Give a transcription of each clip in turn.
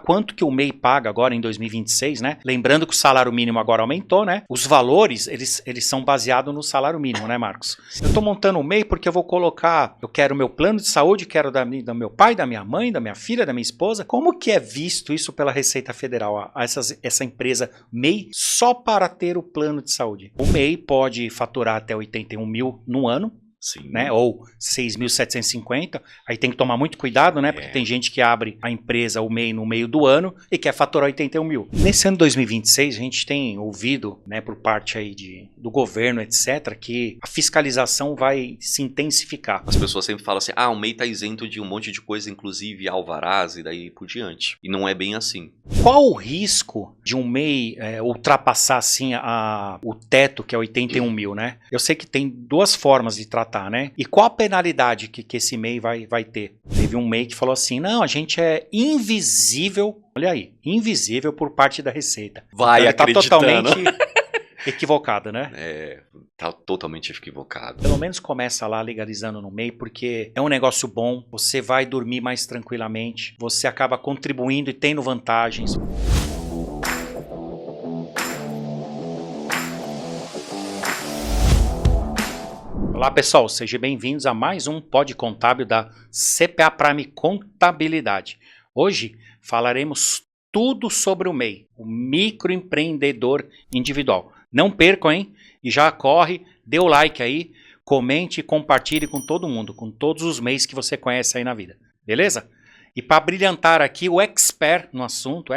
quanto que o MEI paga agora em 2026, né? Lembrando que o salário mínimo agora aumentou, né? Os valores, eles são baseados no salário mínimo, né, Marcos? Eu tô montando o MEI porque eu vou colocar, eu quero meu plano de saúde, quero do meu pai, da minha mãe, da minha filha, da minha esposa. Como que é visto isso pela Receita Federal, essa empresa MEI só para ter o plano de saúde? O MEI pode faturar até 81 mil no ano, Sim. né? Ou 6.750, aí tem que tomar muito cuidado, né? Porque tem gente que abre a empresa, o MEI, no meio do ano e quer faturar 81 mil. Nesse ano 2026, a gente tem ouvido, né, por parte aí do governo, etc., que a fiscalização vai se intensificar. As pessoas sempre falam assim, o MEI está isento de um monte de coisa, inclusive alvarás e daí por diante. E não é bem assim. Qual o risco de um MEI ultrapassar assim o teto, que é 81 mil, né? Eu sei que tem duas formas de tratar, né? E qual a penalidade que esse MEI vai ter? Teve um MEI que falou assim, não, a gente é invisível, olha aí, invisível por parte da Receita. Vai então, acreditando. Tá totalmente equivocado, né? Tá totalmente equivocado. Pelo menos começa lá legalizando no MEI, porque é um negócio bom, você vai dormir mais tranquilamente, você acaba contribuindo e tendo vantagens. Olá pessoal, sejam bem-vindos a mais um Pod Contábil da CPA Prime Contabilidade. Hoje falaremos tudo sobre o MEI, o microempreendedor individual. Não percam, hein? E já corre, dê o like aí, comente e compartilhe com todo mundo, com todos os MEIs que você conhece aí na vida, beleza? E para brilhantar aqui o expert no assunto,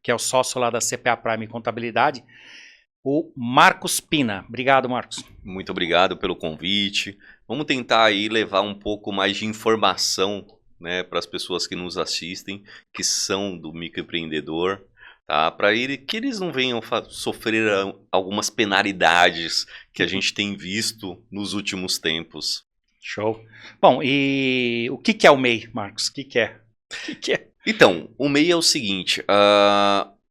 que é o sócio lá da CPA Prime Contabilidade, o Marcos Pina. Obrigado, Marcos. Muito obrigado pelo convite. Vamos tentar aí levar um pouco mais de informação, né, para as pessoas que nos assistem, que são do microempreendedor, tá? Para que eles não venham sofrer algumas penalidades que a gente tem visto nos últimos tempos. Show. Bom, e o que é o MEI, Marcos? O que é? Então, o MEI é o seguinte,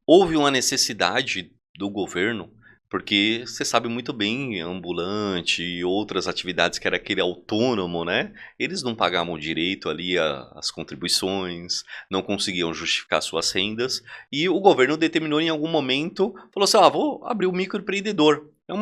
houve uma necessidade do governo, porque você sabe muito bem, ambulante e outras atividades que era aquele autônomo, né? Eles não pagavam direito ali as contribuições, não conseguiam justificar suas rendas, e o governo determinou em algum momento, falou assim, vou abrir o microempreendedor. É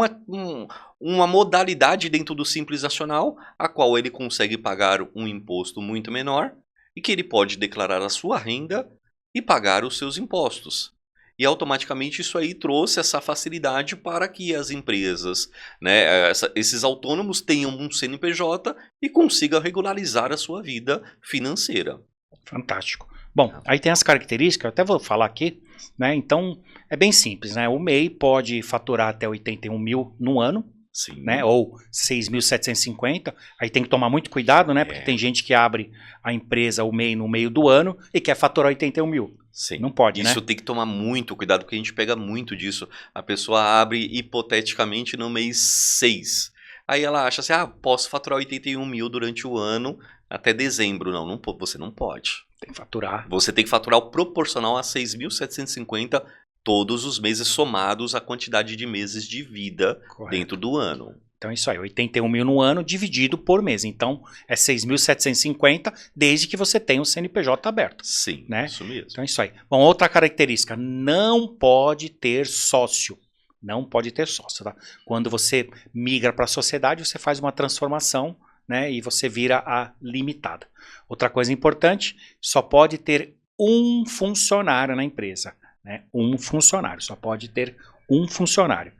uma modalidade dentro do Simples Nacional, a qual ele consegue pagar um imposto muito menor, e que ele pode declarar a sua renda e pagar os seus impostos. E automaticamente isso aí trouxe essa facilidade para que as empresas, né, esses autônomos tenham um CNPJ e consigam regularizar a sua vida financeira. Fantástico. Bom, aí tem as características, eu até vou falar aqui, né? Então é bem simples, né? O MEI pode faturar até 81 mil no ano. Sim. Né? Ou 6.750, aí tem que tomar muito cuidado, né? Porque tem gente que abre a empresa, o MEI, no meio do ano e quer faturar 81 mil. Sim. Não pode, Isso né? tem que tomar muito cuidado, porque a gente pega muito disso. A pessoa abre hipoteticamente no mês 6. Aí ela acha assim, posso faturar 81 mil durante o ano até dezembro. Não, você não pode. Tem que faturar. Você tem que faturar o proporcional a 6.750 todos os meses somados a quantidade de meses de vida dentro do ano. Então é isso aí, 81 mil no ano dividido por mês. Então é 6.750 desde que você tenha o CNPJ aberto. Sim, né? Isso mesmo. Então é isso aí. Bom, outra característica, não pode ter sócio. Não pode ter sócio, tá? Quando você migra para a sociedade, você faz uma transformação, né? E você vira a limitada. Outra coisa importante, só pode ter um funcionário na empresa. Né? Um funcionário, só pode ter um funcionário,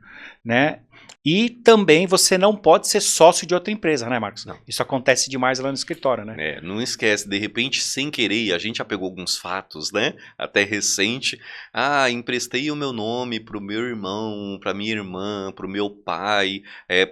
né? E também você não pode ser sócio de outra empresa, né, Marcos? Não. Isso acontece demais lá no escritório, né? Não esquece, de repente, sem querer, a gente já pegou alguns fatos, né? Até recente. Emprestei o meu nome pro meu irmão, pra minha irmã, pro meu pai,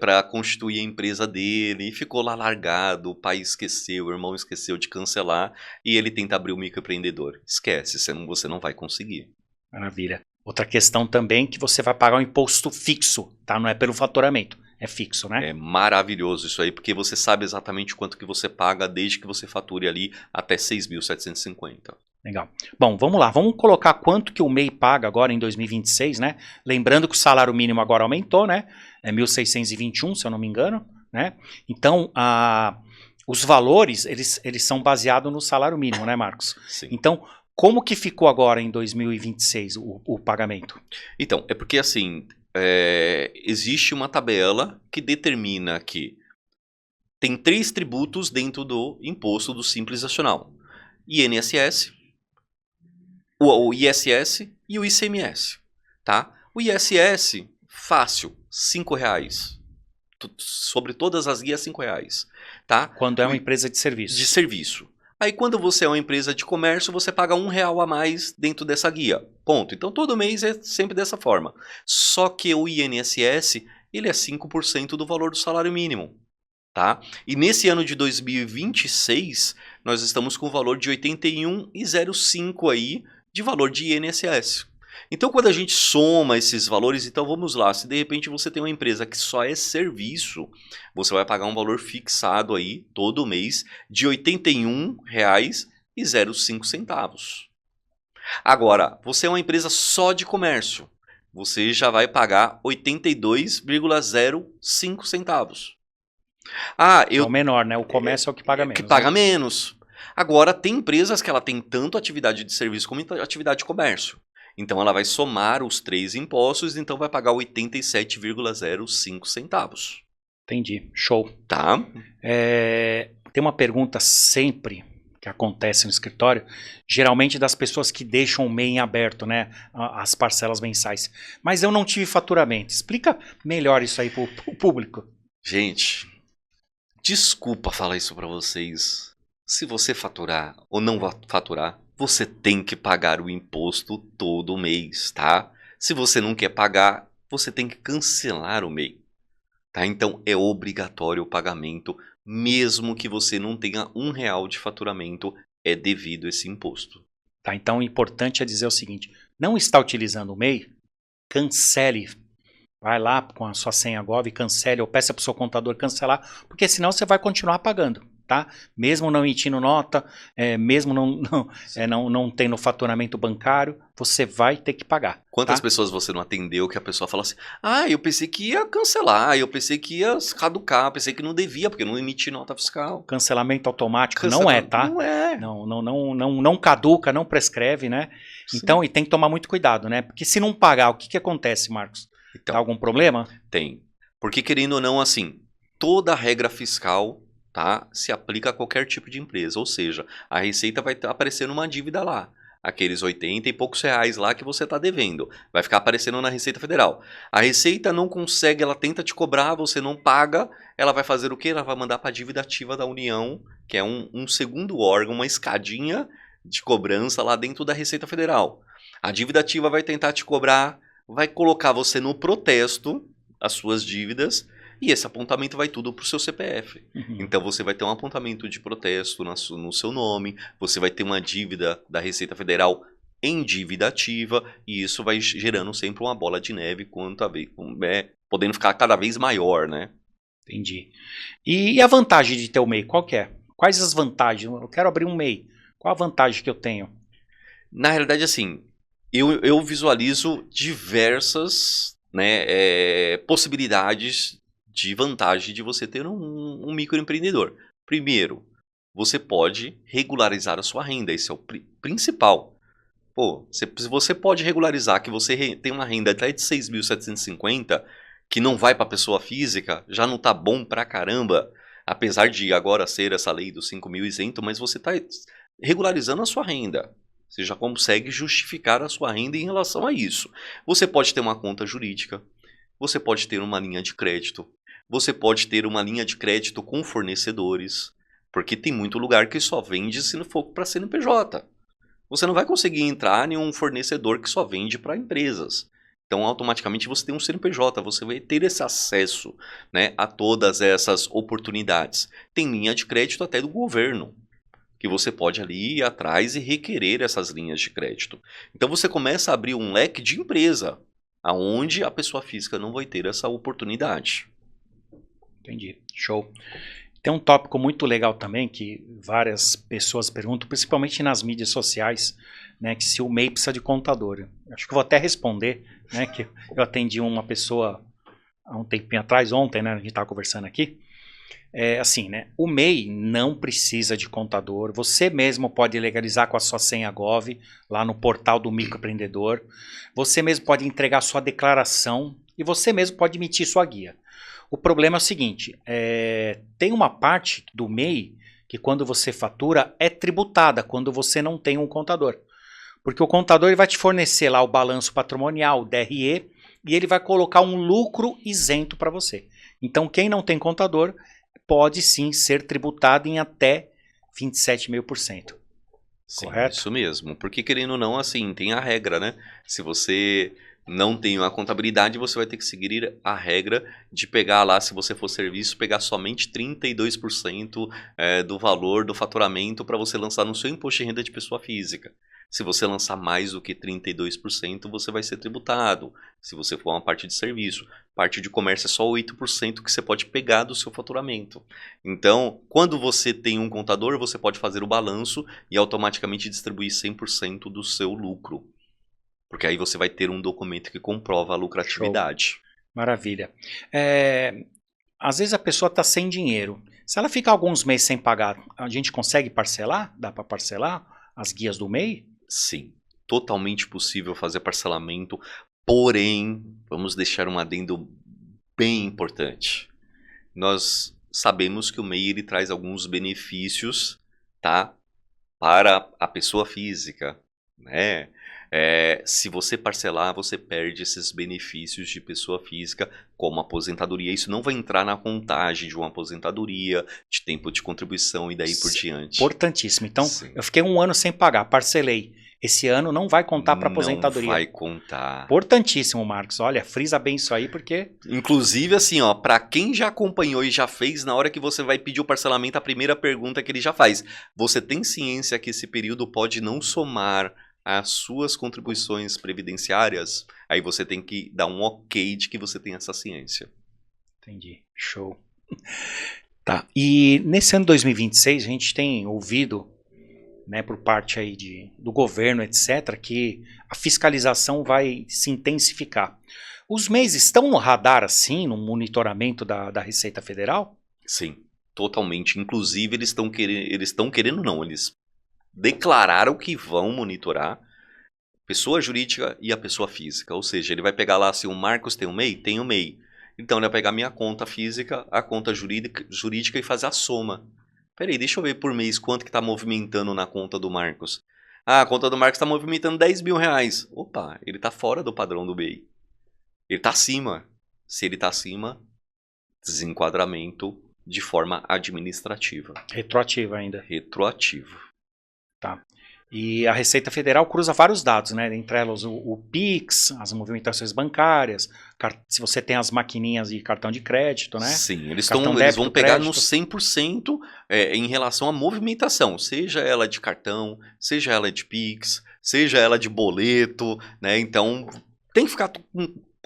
pra constituir a empresa dele, e ficou lá largado, o pai esqueceu, o irmão esqueceu de cancelar, e ele tenta abrir o microempreendedor. Esquece, você não vai conseguir. Maravilha. Outra questão também que você vai pagar um imposto fixo, tá? Não é pelo faturamento, é fixo, né? É maravilhoso isso aí, porque você sabe exatamente quanto que você paga desde que você fature ali até 6.750. Legal. Bom, vamos lá. Vamos colocar quanto que o MEI paga agora em 2026, né? Lembrando que o salário mínimo agora aumentou, né? É 1.621, se eu não me engano, né? Então, os valores, eles são baseados no salário mínimo, né, Marcos? Sim. Então, Como que ficou agora em 2026 o pagamento? Então, é porque assim, existe uma tabela que determina que tem 3 tributos dentro do imposto do Simples Nacional. INSS, o ISS e o ICMS, tá? O ISS, fácil, R$ 5,00. Sobre todas as guias, R$ 5,00, tá? Quando é uma empresa de serviço. De serviço. Aí quando você é uma empresa de comércio, você paga R$ 1,00 a mais dentro dessa guia. Ponto. Então todo mês é sempre dessa forma. Só que o INSS, ele é 5% do valor do salário mínimo. Tá? E nesse ano de 2026, nós estamos com o valor de 81,05 aí de valor de INSS. Então, quando a gente soma esses valores, então vamos lá, se de repente você tem uma empresa que só é serviço, você vai pagar um valor fixado aí todo mês de R$ 81,05. Agora, você é uma empresa só de comércio, você já vai pagar 82,05 centavos. É o menor, né? O comércio é o que paga menos. Que paga né? menos. Agora, tem empresas que ela tem tanto atividade de serviço como atividade de comércio. Então, ela vai somar os 3 impostos, então vai pagar 87,05 centavos. Entendi. Show. Tá? Tem uma pergunta sempre que acontece no escritório, geralmente das pessoas que deixam o MEI em aberto, né? As parcelas mensais. Mas eu não tive faturamento. Explica melhor isso aí pro público. Gente, desculpa falar isso pra vocês. Se você faturar ou não faturar, você tem que pagar o imposto todo mês, tá? Se você não quer pagar, você tem que cancelar o MEI, tá? Então é obrigatório o pagamento, mesmo que você não tenha R$ 1 de faturamento, é devido esse imposto. Tá, então o importante é dizer o seguinte, não está utilizando o MEI, cancele. Vai lá com a sua senha Gov, cancele ou peça para o seu contador cancelar, porque senão você vai continuar pagando, tá? Mesmo não emitindo nota, mesmo não tendo faturamento bancário, você vai ter que pagar. Quantas tá? pessoas você não atendeu que a pessoa fala assim, eu pensei que ia cancelar, eu pensei que ia caducar, eu pensei que não devia, porque não emiti nota fiscal. Cancelamento automático não é, tá? Não é. Não caduca, não prescreve, né? Sim. Então, e tem que tomar muito cuidado, né? Porque se não pagar, o que acontece, Marcos? Então, Dá algum problema? Tem. Porque querendo ou não, assim, toda regra fiscal, tá, se aplica a qualquer tipo de empresa. Ou seja, a Receita vai aparecer uma dívida lá. Aqueles 80 e poucos reais lá que você está devendo. Vai ficar aparecendo na Receita Federal. A Receita não consegue, ela tenta te cobrar, você não paga. Ela vai fazer o quê? Ela vai mandar para a dívida ativa da União, que é um segundo órgão, uma escadinha de cobrança lá dentro da Receita Federal. A dívida ativa vai tentar te cobrar, vai colocar você no protesto, as suas dívidas, e esse apontamento vai tudo para o seu CPF. Uhum. Então você vai ter um apontamento de protesto no seu nome, você vai ter uma dívida da Receita Federal em dívida ativa, e isso vai gerando sempre uma bola de neve, podendo ficar cada vez maior, né? Entendi. E a vantagem de ter o MEI, qual que é? Quais as vantagens? Eu quero abrir um MEI. Qual a vantagem que eu tenho? Na realidade, assim, eu visualizo diversas, né, possibilidades de vantagem de você ter um microempreendedor. Primeiro, você pode regularizar a sua renda, esse é o principal. Pô, se você pode regularizar que você tem uma renda até de 6.750, que não vai para a pessoa física, já não tá bom pra caramba, apesar de agora ser essa lei dos 5.000 isento, mas você tá regularizando a sua renda. Você já consegue justificar a sua renda em relação a isso. Você pode ter uma conta jurídica, você pode ter uma linha de crédito, você pode ter uma linha de crédito com fornecedores, porque tem muito lugar que só vende se não for para CNPJ. Você não vai conseguir entrar em um fornecedor que só vende para empresas. Então, automaticamente, você tem um CNPJ, você vai ter esse acesso, né, a todas essas oportunidades. Tem linha de crédito até do governo, que você pode ali ir atrás e requerer essas linhas de crédito. Então você começa a abrir um leque de empresa, aonde a pessoa física não vai ter essa oportunidade. Entendi, show. Tem um tópico muito legal também, que várias pessoas perguntam, principalmente nas mídias sociais, né, que se o MEI precisa de contador. Acho que eu vou até responder, né, que eu atendi uma pessoa há um tempinho atrás, ontem, né, a gente estava conversando aqui. É assim, né? O MEI não precisa de contador. Você mesmo pode legalizar com a sua senha Gov lá no portal do microempreendedor. Você mesmo pode entregar sua declaração e você mesmo pode emitir sua guia. O problema é o seguinte: tem uma parte do MEI que quando você fatura é tributada quando você não tem um contador. Porque o contador ele vai te fornecer lá o balanço patrimonial, o DRE, e ele vai colocar um lucro isento para você. Então quem não tem contador pode sim ser tributado em até 27,5%. Sim, Correto? isso mesmo. Porque querendo ou não, assim, tem a regra, né? Se você não tem uma contabilidade, você vai ter que seguir a regra de pegar lá, se você for serviço, pegar somente 32% do valor do faturamento para você lançar no seu imposto de renda de pessoa física. Se você lançar mais do que 32%, você vai ser tributado. Se você for uma parte de serviço. Parte de comércio é só 8% que você pode pegar do seu faturamento. Então, quando você tem um contador, você pode fazer o balanço e automaticamente distribuir 100% do seu lucro. Porque aí você vai ter um documento que comprova a lucratividade. Show. Maravilha. Às vezes a pessoa está sem dinheiro. Se ela ficar alguns meses sem pagar, a gente consegue parcelar? Dá para parcelar as guias do MEI? Sim, totalmente possível fazer parcelamento, porém, vamos deixar um adendo bem importante. Nós sabemos que o MEI ele traz alguns benefícios, tá, para a pessoa física, né? Se você parcelar, você perde esses benefícios de pessoa física, como aposentadoria. Isso não vai entrar na contagem de uma aposentadoria, de tempo de contribuição e daí por diante. Importantíssimo. Então, Sim. eu fiquei 1 ano sem pagar, parcelei. Esse ano não vai contar para aposentadoria. Não vai contar. Importantíssimo, Marcos. Olha, frisa bem isso aí, porque... Inclusive, assim, ó, para quem já acompanhou e já fez, na hora que você vai pedir o parcelamento, a primeira pergunta que ele já faz: você tem ciência que esse período pode não somar as suas contribuições previdenciárias? Aí você tem que dar um ok de que você tem essa ciência. Entendi. Show. Tá. E nesse ano 2026, a gente tem ouvido, né, por parte aí do governo, etc., que a fiscalização vai se intensificar. Os MEIs estão no radar, assim, no monitoramento da Receita Federal? Sim, totalmente. Inclusive, eles estão querendo, não, eles declararam que vão monitorar pessoa jurídica e a pessoa física. Ou seja, ele vai pegar lá, se o Marcos tem um MEI, tem um MEI. Então ele vai pegar minha conta física, a conta jurídica e fazer a soma. Peraí, deixa eu ver por mês quanto que está movimentando na conta do Marcos. Ah, a conta do Marcos está movimentando 10 mil reais. Opa, ele está fora do padrão do MEI. Ele está acima. Se ele está acima, desenquadramento de forma administrativa. Retroativa ainda. Retroativo. Tá. E a Receita Federal cruza vários dados, né? Entre elas o Pix, as movimentações bancárias, se você tem as maquininhas de cartão de crédito, né? Sim, eles Débito, vão pegar crédito. no 100% em relação à movimentação, seja ela de cartão, seja ela de Pix, seja ela de boleto, né? Então tem que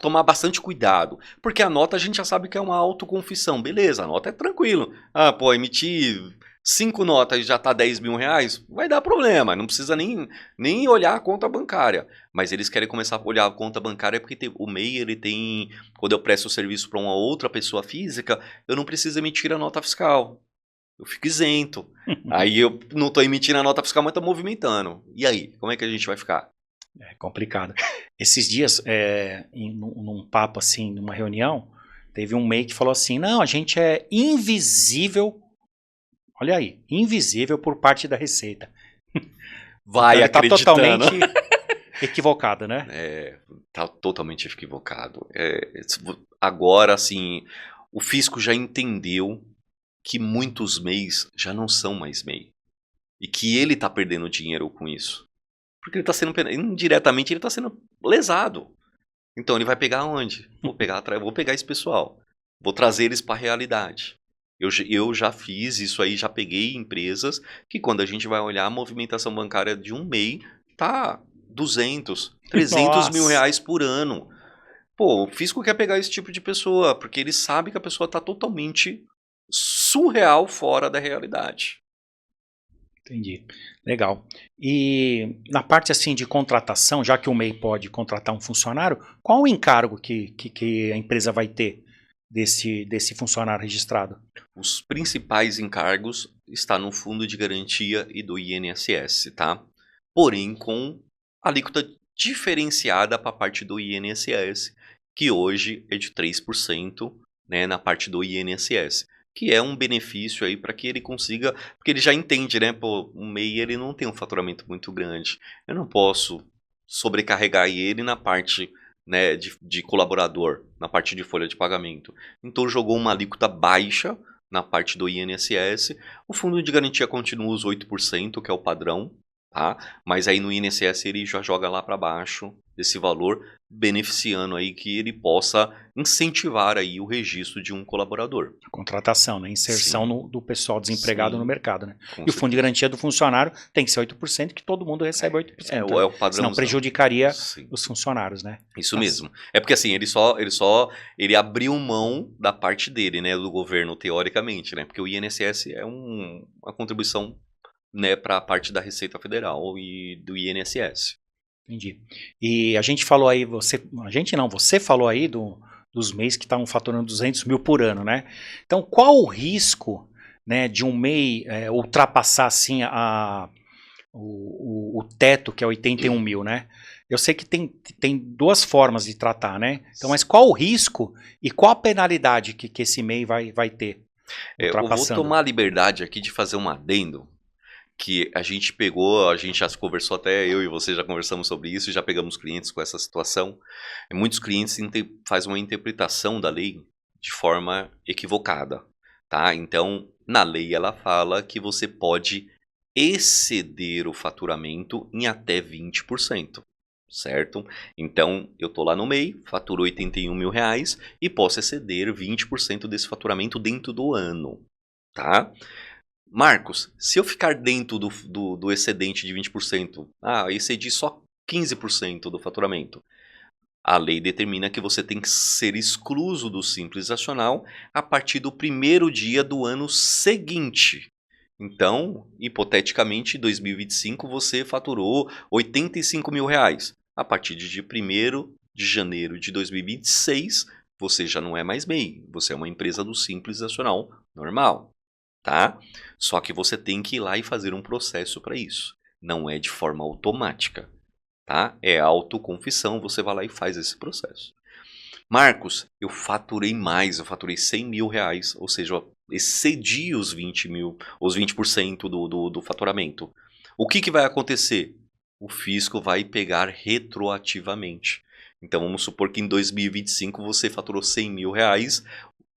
tomar bastante cuidado, porque a nota a gente já sabe que é uma autoconfissão, beleza, a nota é tranquilo. Ah, pô, emitir 5 notas e já tá 10 mil reais, vai dar problema, não precisa nem olhar a conta bancária. Mas eles querem começar a olhar a conta bancária porque o MEI, ele tem, quando eu presto o serviço para uma outra pessoa física, eu não preciso emitir a nota fiscal. Eu fico isento. Aí eu não tô emitindo a nota fiscal, mas tô movimentando. E aí, como é que a gente vai ficar? É complicado. Esses dias, num papo assim, numa reunião, teve um MEI que falou assim: não, a gente é invisível. Olha aí, invisível por parte da Receita. Vai então, ele acreditando. tá totalmente equivocado, né? Tá totalmente equivocado. Agora, assim, o fisco já entendeu que muitos MEIs já não são mais MEI. E que ele tá perdendo dinheiro com isso. Porque ele tá sendo, indiretamente, ele tá sendo lesado. Então ele vai pegar onde? Vou pegar esse pessoal. Vou trazer eles para a realidade. Eu já fiz isso aí, já peguei empresas que quando a gente vai olhar a movimentação bancária de um MEI, tá 200, 300 mil reais por ano. Pô, o fisco quer pegar esse tipo de pessoa, porque ele sabe que a pessoa tá totalmente surreal fora da realidade. Entendi. Legal. E na parte assim de contratação, já que o MEI pode contratar um funcionário, qual o encargo que a empresa vai ter? desse funcionário registrado? Os principais encargos estão no Fundo de Garantia e do INSS, tá? Porém, com alíquota diferenciada para a parte do INSS, que hoje é de 3%, né, na parte do INSS, que é um benefício aí para que ele consiga, porque ele já entende, né, pô, o MEI ele não tem um faturamento muito grande, eu não posso sobrecarregar ele na parte, né, de colaborador, na parte de folha de pagamento. Então jogou uma alíquota baixa na parte do INSS, o fundo de garantia continua os 8%, que é o padrão, tá? Mas aí no INSS ele já joga lá para baixo desse valor, beneficiando aí que ele possa incentivar aí o registro de um colaborador. A contratação, né? Inserção do pessoal desempregado Sim, no mercado, né? com E o fundo de garantia do funcionário tem que ser 8%, que todo mundo recebe 8%. É o padrão. Senão prejudicaria Sim. os funcionários, né? Isso mesmo. É porque assim, ele abriu mão da parte dele, né, do governo, teoricamente, né? Porque o INSS é uma contribuição, né, para a parte da Receita Federal e do INSS. Entendi. E a gente falou aí, você falou aí dos MEIs que estavam faturando 200 mil por ano, né? Então, qual o risco, né, de um MEI ultrapassar assim o teto, que é 81 mil, né? Eu sei que tem duas formas de tratar, né? Então, mas qual o risco e qual a penalidade que esse MEI vai ter? Eu vou tomar a liberdade aqui de fazer um adendo, que a gente já conversou, até eu e você já conversamos sobre isso, já pegamos clientes com essa situação. Muitos clientes fazem uma interpretação da lei de forma equivocada, tá? Então, na lei ela fala que você pode exceder o faturamento em até 20%, certo? Então, eu tô lá no MEI, faturo 81 mil reais e posso exceder 20% desse faturamento dentro do ano, tá? Marcos, se eu ficar dentro do excedente de 20%, excedi só 15% do faturamento. A lei determina que você tem que ser excluso do Simples Nacional a partir do primeiro dia do ano seguinte. Então, hipoteticamente, em 2025 você faturou 85 mil reais. A partir de dia 1º de janeiro de 2026, você já não é mais MEI, você é uma empresa do Simples Nacional normal. Tá? Só que você tem que ir lá e fazer um processo para isso. Não é de forma automática, tá? É autoconfissão, você vai lá e faz esse processo. Marcos, eu faturei mais, eu faturei 100 mil reais, ou seja, eu excedi os 20% do faturamento. O que vai acontecer? O fisco vai pegar retroativamente. Então vamos supor que em 2025 você faturou 100 mil reais,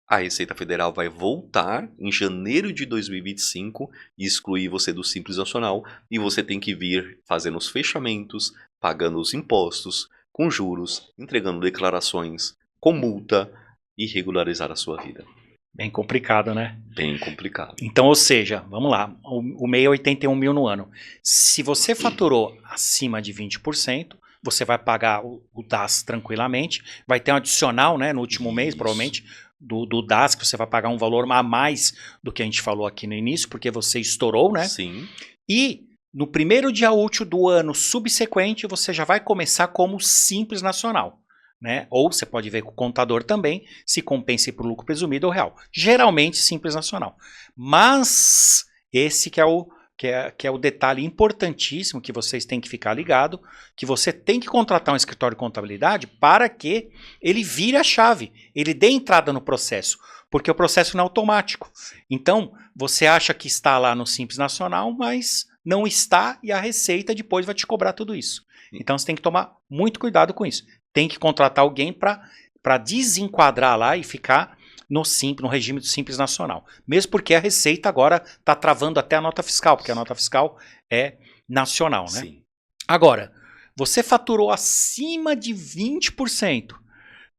a Receita Federal vai voltar em janeiro de 2025 e excluir você do Simples Nacional, e você tem que vir fazendo os fechamentos, pagando os impostos, com juros, entregando declarações, com multa e regularizar a sua vida. Bem complicado, né? Bem complicado. Então, ou seja, vamos lá, o MEI é 81 mil no ano. Se você faturou acima de 20%, você vai pagar o DAS tranquilamente, vai ter um adicional, né, no último mês, provavelmente, do DAS, que você vai pagar um valor a mais do que a gente falou aqui no início, porque você estourou, né? Sim. E no primeiro dia útil do ano subsequente, você já vai começar como Simples Nacional, né? Ou você pode ver com o contador também, se compensa por lucro presumido ou real. Geralmente Simples Nacional. Mas esse que é o detalhe importantíssimo que vocês têm que ficar ligado, que você tem que contratar um escritório de contabilidade para que ele vire a chave, ele dê entrada no processo, porque o processo não é automático. Então, você acha que está lá no Simples Nacional, mas não está, e a Receita depois vai te cobrar tudo isso. Então, você tem que tomar muito cuidado com isso. Tem que contratar alguém para desenquadrar lá e ficar no regime do Simples Nacional. Mesmo porque a Receita agora está travando até a nota fiscal, porque a nota fiscal é nacional, né? Sim. Agora, você faturou acima de 20%. O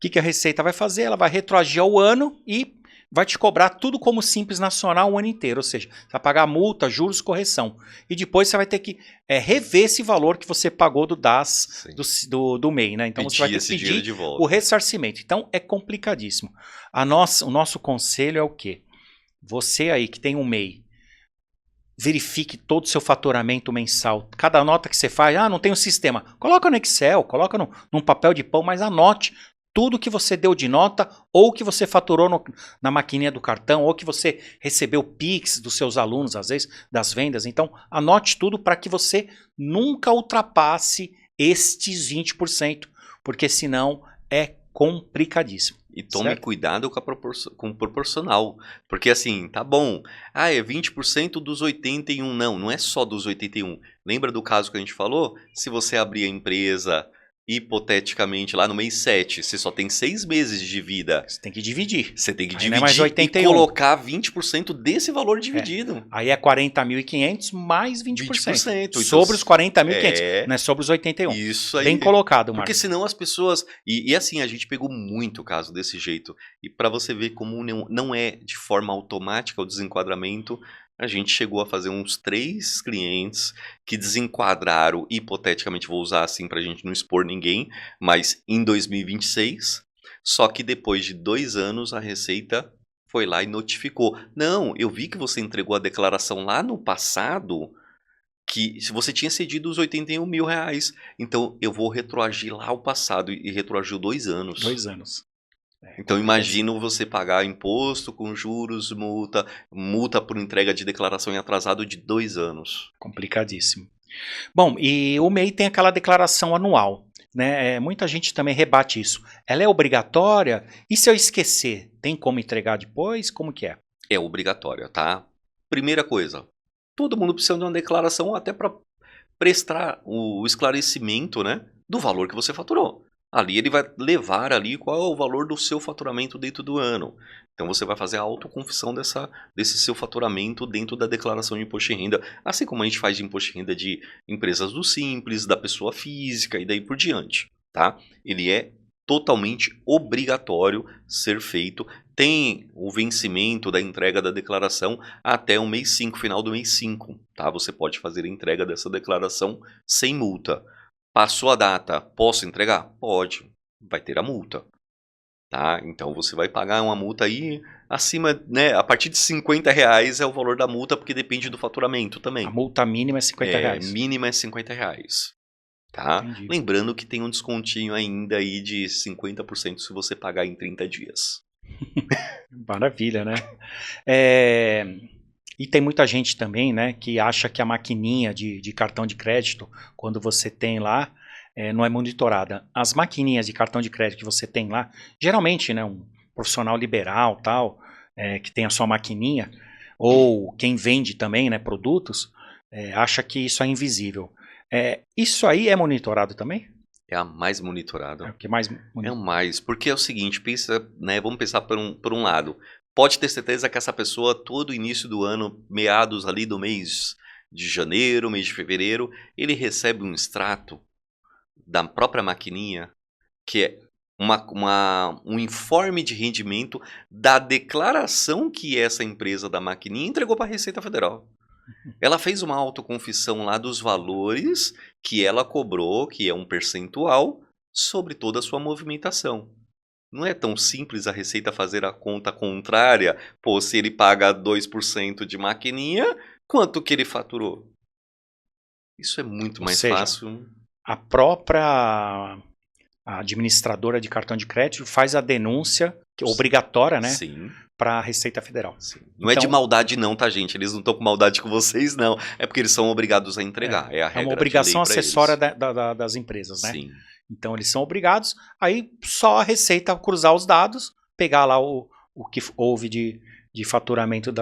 que a Receita vai fazer? Ela vai retroagir ao ano e vai te cobrar tudo como Simples Nacional o ano inteiro. Ou seja, você vai pagar multa, juros, correção. E depois você vai ter que rever esse valor que você pagou do DAS do MEI, né? Então você vai ter que pedir o ressarcimento. Então é complicadíssimo. O nosso conselho é o quê? Você aí que tem um MEI, verifique todo o seu faturamento mensal. Cada nota que você faz, não tem um sistema. Coloca no Excel, coloca num papel de pão, mas anote tudo que você deu de nota, ou que você faturou na maquininha do cartão, ou que você recebeu Pix dos seus alunos, às vezes, das vendas. Então, anote tudo para que você nunca ultrapasse estes 20%, porque senão é complicadíssimo. E tome Certo? cuidado com o proporcional. Porque assim, tá bom. Ah, é 20% dos 81. Não, não é só dos 81. Lembra do caso que a gente falou? Se você abrir a empresa hipoteticamente lá no mês 7, você só tem 6 meses de vida. Você tem que dividir. Você tem que Aí não é mais dividir e 81. colocar 20% desse valor dividido. Aí é 40.500 mais 20%. 20%. Então, Sobre os 40.500, é, não é sobre os 81. isso aí. Bem colocado, Marcos. Porque senão as pessoas... E assim, a gente pegou muito caso desse jeito. E para você ver como não é de forma automática o desenquadramento, a gente chegou a fazer uns 3 clientes que desenquadraram, hipoteticamente, vou usar assim para a gente não expor ninguém, mas em 2026, só que depois de 2 anos a Receita foi lá e notificou. Não, eu vi que você entregou a declaração lá no passado, que se você tinha cedido os 81 mil reais, então eu vou retroagir lá ao passado, e retroagiu 2 anos. 2 anos. Então imagina você pagar imposto com juros, multa por entrega de declaração em atrasado de 2 anos. Complicadíssimo. Bom, e o MEI tem aquela declaração anual, né? Muita gente também rebate isso. Ela é obrigatória? E se eu esquecer, tem como entregar depois? Como que é? É obrigatória, tá? Primeira coisa, todo mundo precisa de uma declaração até para prestar o esclarecimento, né, do valor que você faturou. Ali ele vai levar ali qual é o valor do seu faturamento dentro do ano. Então você vai fazer a autoconfissão desse seu faturamento dentro da declaração de imposto de renda, assim como a gente faz de imposto de renda de empresas do Simples, da pessoa física e daí por diante, tá? Ele é totalmente obrigatório ser feito. Tem o vencimento da entrega da declaração até o mês 5, final do mês 5, tá? Você pode fazer a entrega dessa declaração sem multa. Passou a data, posso entregar? Pode, vai ter a multa, tá? Então você vai pagar uma multa aí acima, né? A partir de R$50 é o valor da multa, porque depende do faturamento também. A multa mínima é R$50. Mínima é R$50, tá? Entendi. Lembrando que tem um descontinho ainda aí de 50% se você pagar em 30 dias. Maravilha, né? E tem muita gente também, né, que acha que a maquininha de cartão de crédito, quando você tem lá, não é monitorada. As maquininhas de cartão de crédito que você tem lá, geralmente, né, um profissional liberal, tal, que tem a sua maquininha, ou quem vende também, né, produtos, acha que isso é invisível. Isso aí é monitorado também? É a mais monitorada. É o que mais É o mais, porque é o seguinte, pensa, né, vamos pensar por um lado. Pode ter certeza que essa pessoa, todo início do ano, meados ali do mês de janeiro, mês de fevereiro, ele recebe um extrato da própria maquininha, que é um informe de rendimento da declaração que essa empresa da maquininha entregou para a Receita Federal. Ela fez uma autoconfissão lá dos valores que ela cobrou, que é um percentual, sobre toda a sua movimentação. Não é tão simples a Receita fazer a conta contrária. Pô, se ele paga 2% de maquininha, quanto que ele faturou? Isso é muito mais fácil. A própria administradora de cartão de crédito faz a denúncia, que é obrigatória, né? Sim. Para a Receita Federal. Sim. Não é de maldade não, tá, gente? Eles não estão com maldade com vocês, não. É porque eles são obrigados a entregar. É a regra. É uma obrigação acessória das empresas, né? Sim. Então eles são obrigados, aí só a Receita cruzar os dados, pegar lá o que houve de faturamento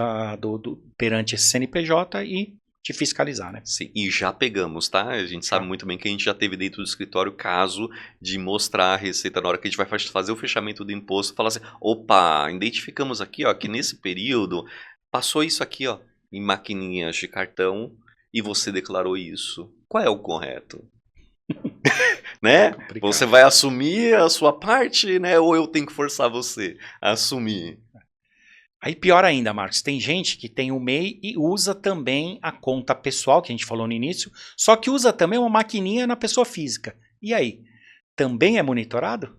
perante esse CNPJ e te fiscalizar, né? Sim, e já pegamos, tá? A gente sabe muito bem que a gente já teve dentro do escritório caso de mostrar a Receita na hora que a gente vai fazer o fechamento do imposto, falar assim, opa, identificamos aqui, ó, que nesse período passou isso aqui, ó, em maquininhas de cartão e você declarou isso. Qual é o correto? Né? Você vai assumir a sua parte, né? Ou eu tenho que forçar você a assumir? Aí pior ainda, Marcos, tem gente que tem o MEI e usa também a conta pessoal, que a gente falou no início, só que usa também uma maquininha na pessoa física. E aí? Também é monitorado?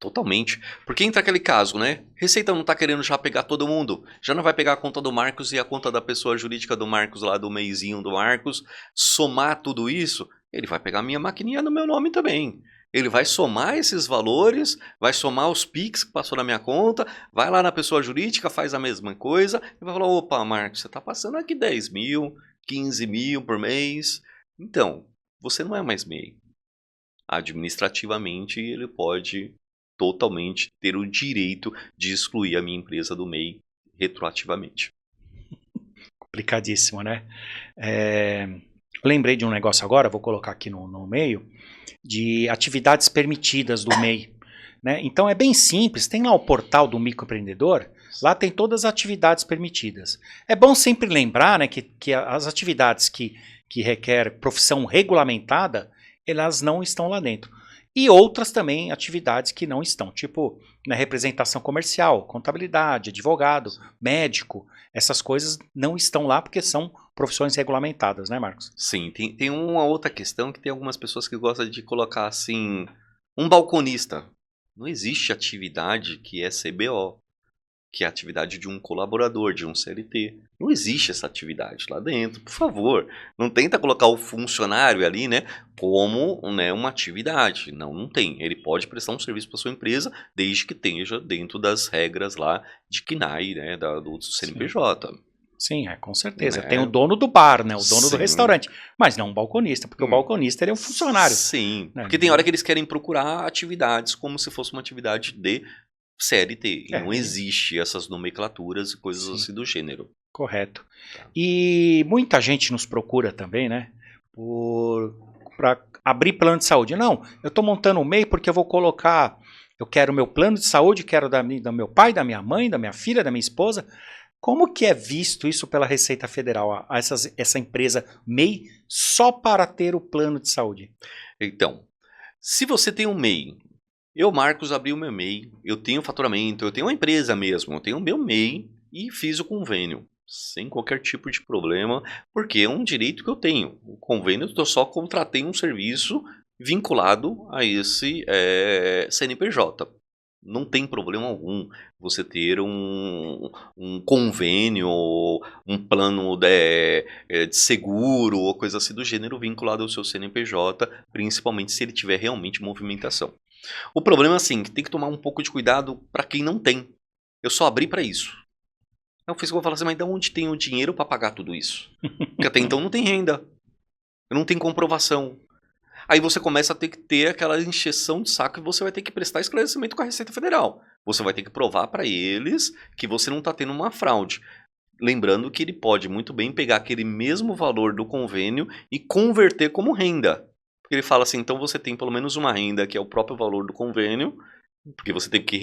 Totalmente. Porque entra aquele caso, né? Receita não tá querendo já pegar todo mundo. Já não vai pegar a conta do Marcos e a conta da pessoa jurídica do Marcos lá, do meizinho do Marcos, somar tudo isso, ele vai pegar a minha maquininha no meu nome também. Ele vai somar esses valores, vai somar os PIX que passou na minha conta, vai lá na pessoa jurídica, faz a mesma coisa, e vai falar, opa, Marcos, você está passando aqui 10 mil, 15 mil por mês. Então, você não é mais MEI. Administrativamente, ele pode totalmente ter o direito de excluir a minha empresa do MEI retroativamente. Complicadíssimo, né? Lembrei de um negócio agora, vou colocar aqui no meio, de atividades permitidas do MEI. Né? Então é bem simples, tem lá o portal do microempreendedor, lá tem todas as atividades permitidas. É bom sempre lembrar, né, que as atividades que requer profissão regulamentada, elas não estão lá dentro. E outras também atividades que não estão, tipo na representação comercial, contabilidade, advogado, médico, essas coisas não estão lá porque são profissões regulamentadas, né, Marcos? Sim, tem uma outra questão que tem algumas pessoas que gostam de colocar assim, um balconista. Não existe atividade que é CBO, que é a atividade de um colaborador, de um CLT. Não existe essa atividade lá dentro, por favor. Não tenta colocar o funcionário ali, né, como, né, uma atividade. Não tem. Ele pode prestar um serviço para sua empresa, desde que esteja dentro das regras lá de KNAI, né, do CNPJ. Sim, com certeza. Né? Tem o dono do bar, né, o dono do Sim. restaurante, mas não um balconista, porque o balconista ele é um funcionário. Sim, né? Porque tem hora que eles querem procurar atividades como se fosse uma atividade de CLT. E não existe essas nomenclaturas e coisas assim do gênero. Correto. Tá. E muita gente nos procura também, né? Para abrir plano de saúde. Não, eu estou montando um MEI porque eu vou colocar. Eu quero meu plano de saúde, quero do meu pai, da minha mãe, da minha filha, da minha esposa. Como que é visto isso pela Receita Federal, essa empresa MEI, só para ter o plano de saúde? Então, se você tem um MEI, eu, Marcos, abri o meu MEI, eu tenho faturamento, eu tenho uma empresa mesmo, eu tenho o meu MEI e fiz o convênio, sem qualquer tipo de problema, porque é um direito que eu tenho. O convênio, eu só contratei um serviço vinculado a esse CNPJ. Não tem problema algum você ter um convênio, um plano de seguro ou coisa assim do gênero vinculado ao seu CNPJ, principalmente se ele tiver realmente movimentação. O problema é assim, que tem que tomar um pouco de cuidado para quem não tem. Eu só abri para isso. Aí o fisco vai falar assim, mas de onde tem o dinheiro para pagar tudo isso? Porque até então não tem renda, não tem comprovação. Aí você começa a ter que ter aquela encheção de saco e você vai ter que prestar esclarecimento com a Receita Federal. Você vai ter que provar para eles que você não está tendo uma fraude. Lembrando que ele pode muito bem pegar aquele mesmo valor do convênio e converter como renda. Porque ele fala assim, então você tem pelo menos uma renda que é o próprio valor do convênio, porque você tem que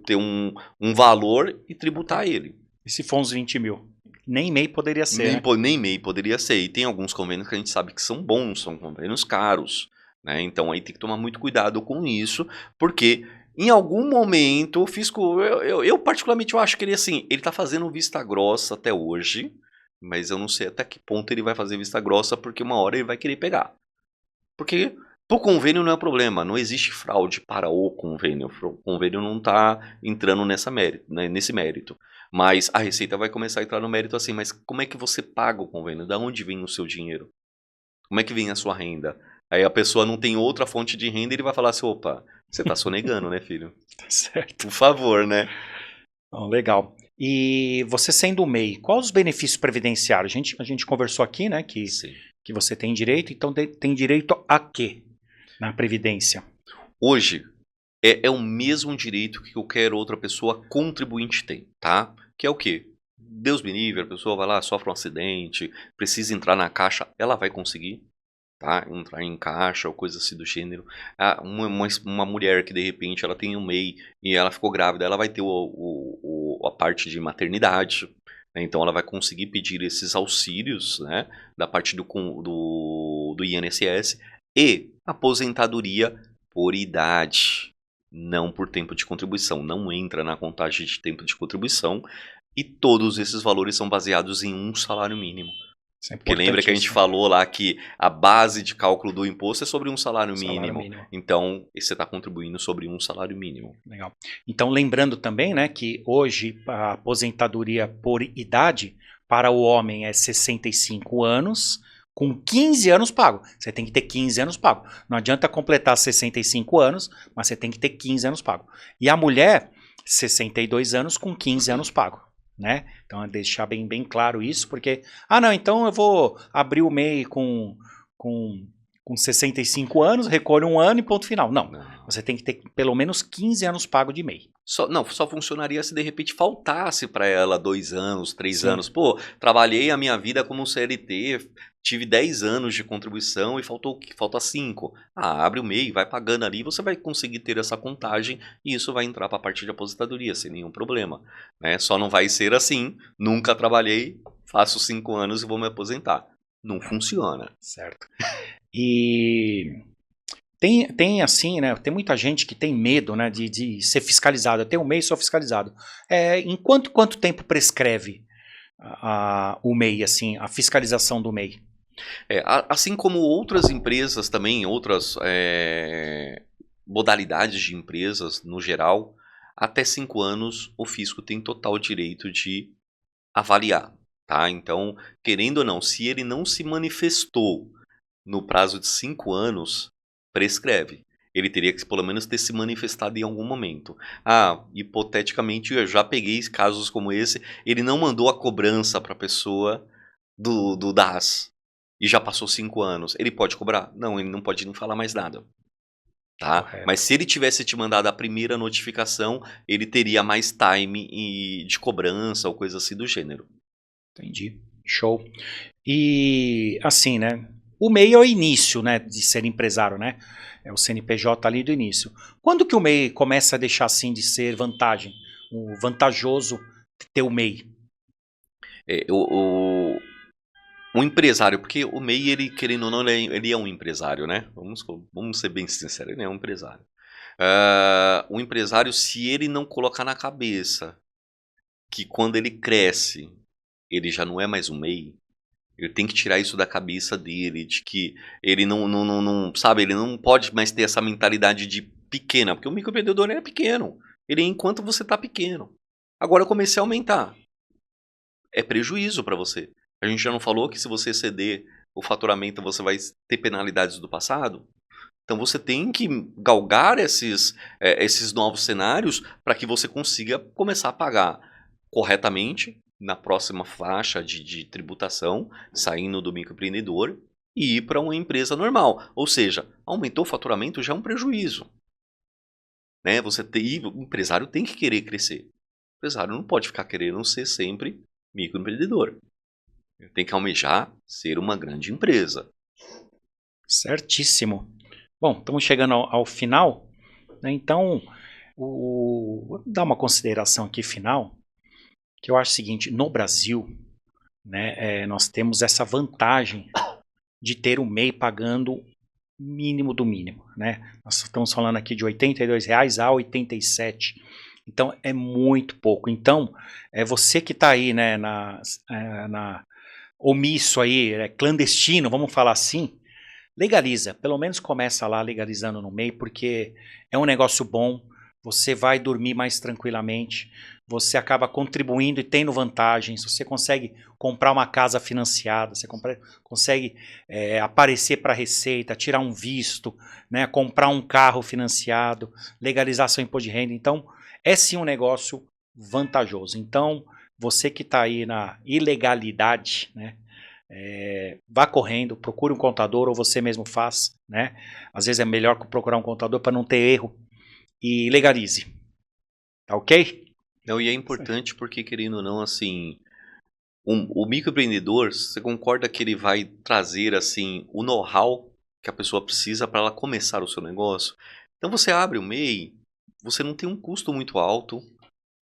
ter um valor e tributar ele. E se for uns 20 mil? Nem MEI poderia ser, Nem MEI poderia ser. E tem alguns convênios que a gente sabe que são bons, são convênios caros. Né? Então aí tem que tomar muito cuidado com isso, porque em algum momento o fisco, eu particularmente eu acho que ele assim, ele está fazendo vista grossa até hoje, mas eu não sei até que ponto ele vai fazer vista grossa, porque uma hora ele vai querer pegar. Porque o convênio não é problema, não existe fraude para o convênio. O convênio não está entrando nesse mérito. Mas a Receita vai começar a entrar no mérito assim, mas como é que você paga o convênio? Da onde vem o seu dinheiro? Como é que vem a sua renda? Aí a pessoa não tem outra fonte de renda e ele vai falar assim, opa, você está sonegando, né, filho? Tá certo. Por favor, né? Bom, legal. E você sendo MEI, quais os benefícios previdenciários? A gente conversou aqui, né, que você tem direito, então tem direito a quê na Previdência? Hoje, é o mesmo direito que qualquer outra pessoa contribuinte tem, tá? Que é o quê? Deus me livre, a pessoa vai lá, sofre um acidente, precisa entrar na caixa, ela vai conseguir, tá? Entrar em caixa ou coisa assim do gênero. Uma mulher que de repente ela tem um MEI e ela ficou grávida, ela vai ter a parte de maternidade, né? Então ela vai conseguir pedir esses auxílios, né? Da parte do INSS e aposentadoria por idade. Não por tempo de contribuição, não entra na contagem de tempo de contribuição e todos esses valores são baseados em um salário mínimo. Porque lembra que a gente falou lá que a base de cálculo do imposto é sobre um salário mínimo. Então, você está contribuindo sobre um salário mínimo. Legal. Então, lembrando também, né, que hoje a aposentadoria por idade para o homem é 65 anos, Com 15 anos pago. Você tem que ter 15 anos pago. Não adianta completar 65 anos, mas você tem que ter 15 anos pago. E a mulher, 62 anos com 15 anos pago. Né? Então, é deixar bem claro isso, porque, não, então eu vou abrir o MEI com 65 anos, recolho um ano e ponto final. Não, você tem que ter pelo menos 15 anos pago de MEI. Só funcionaria se de repente faltasse para ela 2 anos, 3 Sim. anos. Pô, trabalhei a minha vida como CLT, tive 10 anos de contribuição e falta 5. Abre o MEI, vai pagando ali, você vai conseguir ter essa contagem e isso vai entrar para a parte de aposentadoria sem nenhum problema. Né? Só não vai ser assim, nunca trabalhei, faço 5 anos e vou me aposentar. Não funciona. Certo. E tem assim, né? Tem muita gente que tem medo, né, de ser fiscalizado. Eu tenho um MEI e sou fiscalizado. Em quanto tempo prescreve o MEI, assim, a fiscalização do MEI? Assim como outras empresas também, outras modalidades de empresas no geral, até 5 anos o fisco tem total direito de avaliar. Tá? Então, querendo ou não, se ele não se manifestou no prazo de 5 anos, prescreve. Ele teria que pelo menos ter se manifestado em algum momento. Hipoteticamente, eu já peguei casos como esse, ele não mandou a cobrança para a pessoa do DAS e já passou 5 anos. Ele pode cobrar? Não, ele não pode nem falar mais nada. Tá? Mas se ele tivesse te mandado a primeira notificação, ele teria mais time de cobrança ou coisa assim do gênero. Entendi. Show. E assim, né? O MEI é o início, né, de ser empresário, né? É o CNPJ ali do início. Quando que o MEI começa a deixar assim de ser vantajoso ter o MEI? Um empresário, porque o MEI, ele querendo ou não, ele é um empresário, né? Vamos ser bem sinceros, ele é um empresário. O empresário, se ele não colocar na cabeça que quando ele cresce, ele já não é mais um MEI, ele tem que tirar isso da cabeça dele, de que ele não sabe, ele não pode mais ter essa mentalidade de pequena, porque o microempreendedor é pequeno, ele é enquanto você está pequeno. Agora eu comecei a aumentar, é prejuízo para você. A gente já não falou que se você exceder o faturamento, você vai ter penalidades do passado? Então você tem que galgar esses novos cenários para que você consiga começar a pagar corretamente na próxima faixa de tributação, saindo do microempreendedor e ir para uma empresa normal. Ou seja, aumentou o faturamento já é um prejuízo. Né? O empresário tem que querer crescer. O empresário não pode ficar querendo ser sempre microempreendedor. Ele tem que almejar ser uma grande empresa. Certíssimo. Bom, estamos chegando ao final, né? Então, vou dar uma consideração aqui final, que eu acho o seguinte: no Brasil, né, nós temos essa vantagem de ter o MEI pagando mínimo do mínimo, né? Nós estamos falando aqui de R$ 82,00 a R$ 87,00. Então, é muito pouco. Então, você que está aí, né, omisso aí, clandestino, vamos falar assim, legaliza. Pelo menos começa lá legalizando no MEI, porque é um negócio bom, você vai dormir mais tranquilamente, você acaba contribuindo e tendo vantagens, você consegue comprar uma casa financiada, você consegue aparecer para a Receita, tirar um visto, né, comprar um carro financiado, legalizar seu imposto de renda. Então, é sim um negócio vantajoso. Então, você que está aí na ilegalidade, né, vá correndo, procure um contador ou você mesmo faz, né? Às vezes é melhor procurar um contador para não ter erro e legalize. Tá ok? Não, e é importante porque, querendo ou não, assim, o microempreendedor, você concorda que ele vai trazer, assim, o know-how que a pessoa precisa para ela começar o seu negócio? Então você abre o MEI, você não tem um custo muito alto,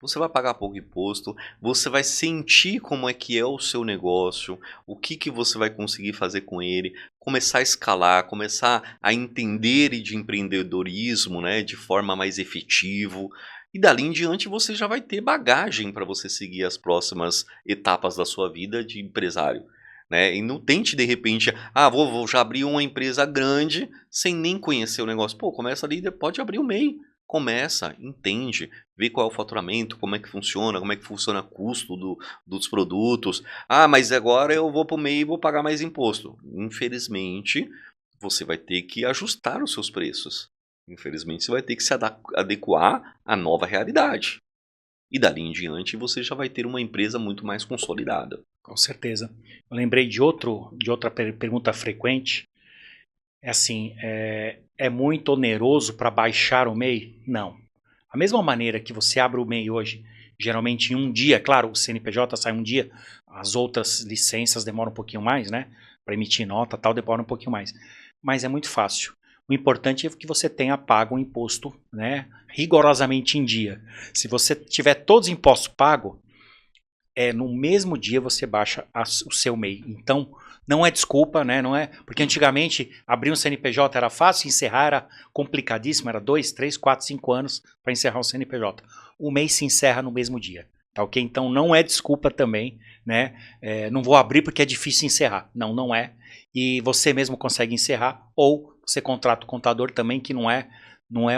você vai pagar pouco imposto, você vai sentir como é que é o seu negócio, o que você vai conseguir fazer com ele, começar a escalar, começar a entender de empreendedorismo, né, de forma mais efetiva. E dali em diante você já vai ter bagagem para você seguir as próximas etapas da sua vida de empresário. Né? E não tente de repente, vou já abrir uma empresa grande sem nem conhecer o negócio. Pô, começa ali, pode abrir o MEI. começa, entende, vê qual é o faturamento, como é que funciona o custo dos produtos. Ah, mas agora eu vou para o MEI e vou pagar mais imposto. Infelizmente, você vai ter que ajustar os seus preços. Infelizmente, você vai ter que se adequar à nova realidade. E dali em diante, você já vai ter uma empresa muito mais consolidada. Com certeza. Eu lembrei de outra pergunta frequente. É assim, é muito oneroso para baixar o MEI? Não. A mesma maneira que você abre o MEI hoje, geralmente em um dia, claro, o CNPJ sai um dia, as outras licenças demoram um pouquinho mais, né? Para emitir nota tal, demora um pouquinho mais. Mas é muito fácil. O importante é que você tenha pago o imposto, né, rigorosamente em dia. Se você tiver todos os impostos pagos, no mesmo dia você baixa o seu MEI. Então, não é desculpa, né? Não é, porque antigamente abrir um CNPJ era fácil, encerrar era complicadíssimo, era 2, 3, 4, 5 anos para encerrar um CNPJ. O MEI se encerra no mesmo dia, tá ok? Então não é desculpa também, né? Não vou abrir porque é difícil encerrar. Não, não é. E você mesmo consegue encerrar, ou você contrata o contador também, que não é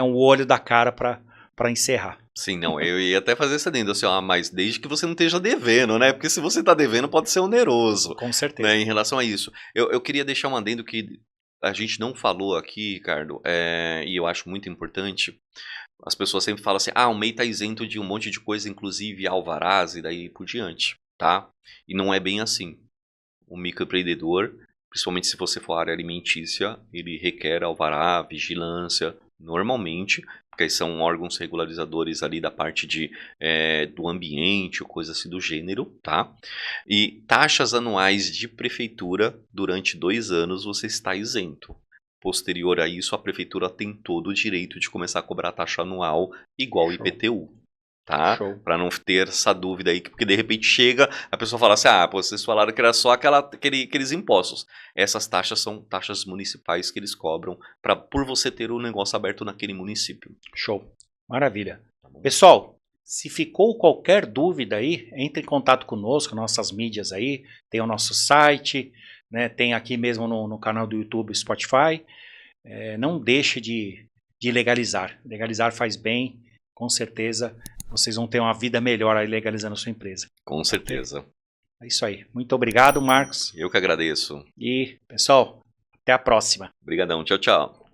um olho da cara para encerrar. Sim, não, eu ia até fazer esse adendo, assim, mas desde que você não esteja devendo, né? Porque se você está devendo, pode ser oneroso. Com certeza. Né, em relação a isso. Eu queria deixar um adendo que a gente não falou aqui, Ricardo, e eu acho muito importante. As pessoas sempre falam assim, o MEI está isento de um monte de coisa, inclusive alvarás e daí por diante, tá? E não é bem assim. O microempreendedor, principalmente se você for área alimentícia, ele requer alvará, vigilância, normalmente, porque são órgãos regularizadores ali da parte do ambiente ou coisa assim do gênero, tá? E taxas anuais de prefeitura, durante 2 anos você está isento. Posterior a isso, a prefeitura tem todo o direito de começar a cobrar taxa anual igual IPTU. Tá? Para não ter essa dúvida aí, porque de repente chega, a pessoa fala assim, vocês falaram que era só aqueles impostos. Essas taxas são taxas municipais que eles cobram por você ter o negócio aberto naquele município. Show. Maravilha. Tá, pessoal, se ficou qualquer dúvida aí, entre em contato conosco, nossas mídias aí, tem o nosso site, né, tem aqui mesmo no canal do YouTube, Spotify. Não deixe de legalizar. Legalizar faz bem, com certeza. Vocês vão ter uma vida melhor aí legalizando a sua empresa. Com certeza. É isso aí. Muito obrigado, Marcos. Eu que agradeço. E, pessoal, até a próxima. Obrigadão. Tchau, tchau.